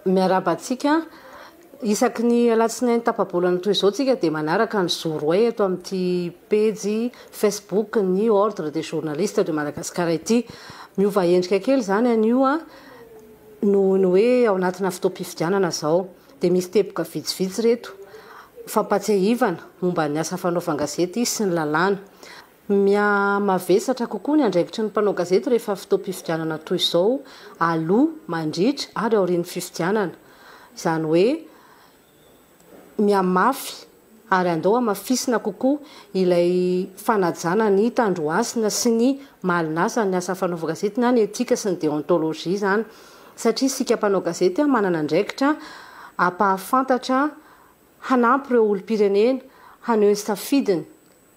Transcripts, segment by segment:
miarabantsika isaky ny alatsinainy tapabolana toy izao tsika dia manaraka ny zoro eto amin'ity pejy Facebook ny ordre des journalistes de Madagascar ity. Miova endrika kely zany an'io noho ny hoe ao anatina fotoam-pifidianana zao dia misy teboka vitsivitsy reto fampatsiahivana momba ny asa fanaovan-gazety sy ny lalàna. Mavesatra kokoa ny andraikitry ny mpanao gazety rehefa fotoam-pifidianana toy izao aloha mandritra ary aorian'ny fifidianana. Izany hoe miamafy ary andao amafisina kokoa ilay fanajana ny tandroasina sy ny malinasa ny asa fanaovan-gazety na ny etika sy ny déontologie zany, satria sika mpanao gazety manana andraikitra apahafantatra hanampy ireo olom-pirenena haneho ny safidiny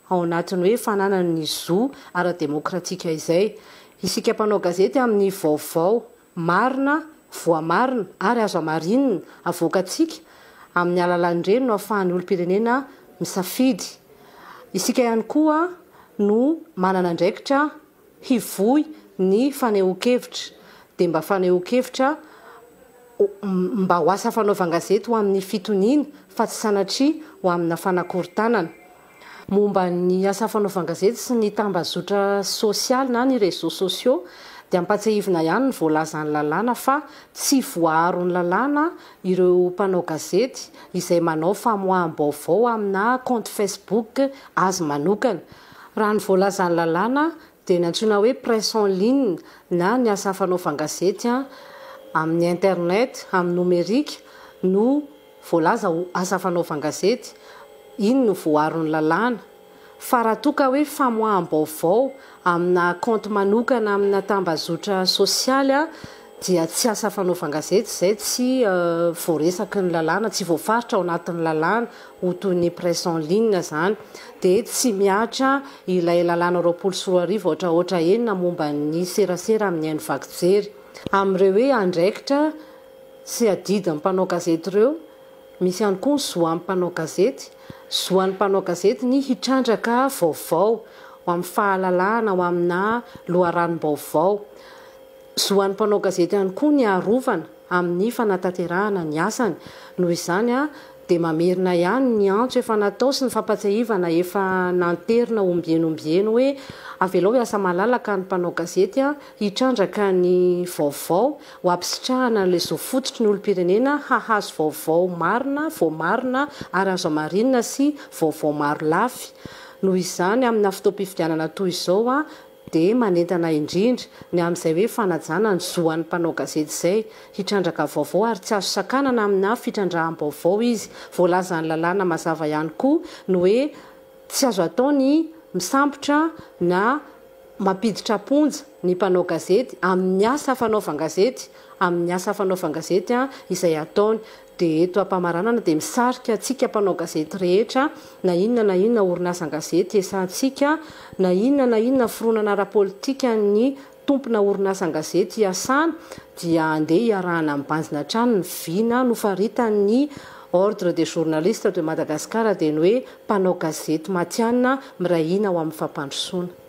ao anatiny hoe fananany ny zo ara-demokratika izay. Isika mpanao gazety amin'ny vaovao marina, voamarina ary azo amarinina avoakantsika amin'ny alalan'ireny no ahafahan'ny olom-pirenena misafidy. Isika ihany koa no manana andraikitra hivohy ny fanehoan-kevitra dia mba fanehoan-kevitra mba ho asa fanaovan-gazety ho amin'ny fitoniana fa tsy sanatria ho amina fanakorontanana. Momba ny asa fanaovan-gazety sy ny tambazotra sosialy na ny réseaux sociaux dia ampatsiahivina ihany ny voalazan'ny lalàna fa tsy voaharon'ny lalàna ireo mpanao gazety izay manao famoaham-baovao amina compte Facebook azy manokana. Raha ny voalazan'ny lalàna dia nantsoina hoe presse en ligne na ny asa fanaovan-gazety amin'ny internet, amin'ny nomerika no voalaza asa fanaovan-gazety. Iny no voaharon'ny lalàna. Fa raha toa ka hoe famoaham-baovao amina compte manokana amina tambazotra sosialy dia tsy asa fanaovan-gazety izay, tsy voaresaky ny lalàna, tsy voafaritra ao anatin'ny lalàna ho toy ny presse en ligne zany, dia tsy miatra ilay lalàna 24 ohatraohatra enina momba ny serasera amin'ny haino vaky jery. Amin'ireo hoe andraikitra sy adidin'ny mpanao gazety ireo misy ihany koa ny zoan'ny mpanao gazety. Zoan'ny mpanao gazety ny hitrandraka vaovao ho amin'ny fahalalahana ho amina loharanom-baovao. Zoan'ny mpanao gazety ihany koa ny arovana amin'ny fanatanterahana ny asany. Noho izany dia mamerina ihany ny antso efa natao sy ny fampatsiahivana efa nanterina ombieny hoe avelao hiasa malalaka ny mpanao gazety hitrandraka ny vaovao ho ampisitrahana n'ilay zo fototry ny olom-pirenena hahazo vaovao marina, voamarina ary azo amarinina sy vaovao maro lafy. Noho izany amina fotoam-pifidianana toy izao dia manentana indrindra ny amin'izay hoe fanajana ny zoan'ny mpanao gazety izay hitrandraka vaovao ary tsy azo sakanana amina fitrandraham-baovao izy. Voalazan'ny lalàna mazava ihany koa no hoe tsy azo atao ny misambotra na mampiditra ponja ny mpanao gazety amin'ny asa fanaovan-gazety, amin'ny asa fanaovan-gazety izay ataony. Dia eto ampamaranana dia misarika antsika mpanao gazety rehetra na inona orinasan-gazety esantsika, na inona fironana ara-politika ny tompona orinasan-gazety hiasana dia andeha hiarahana ambanjina trano ny vina nofaritan'ny ordre des journalistes de Madagascar dia ny hoe mpanao gazety matianina mirahina ho amin'ny fampandrosoana.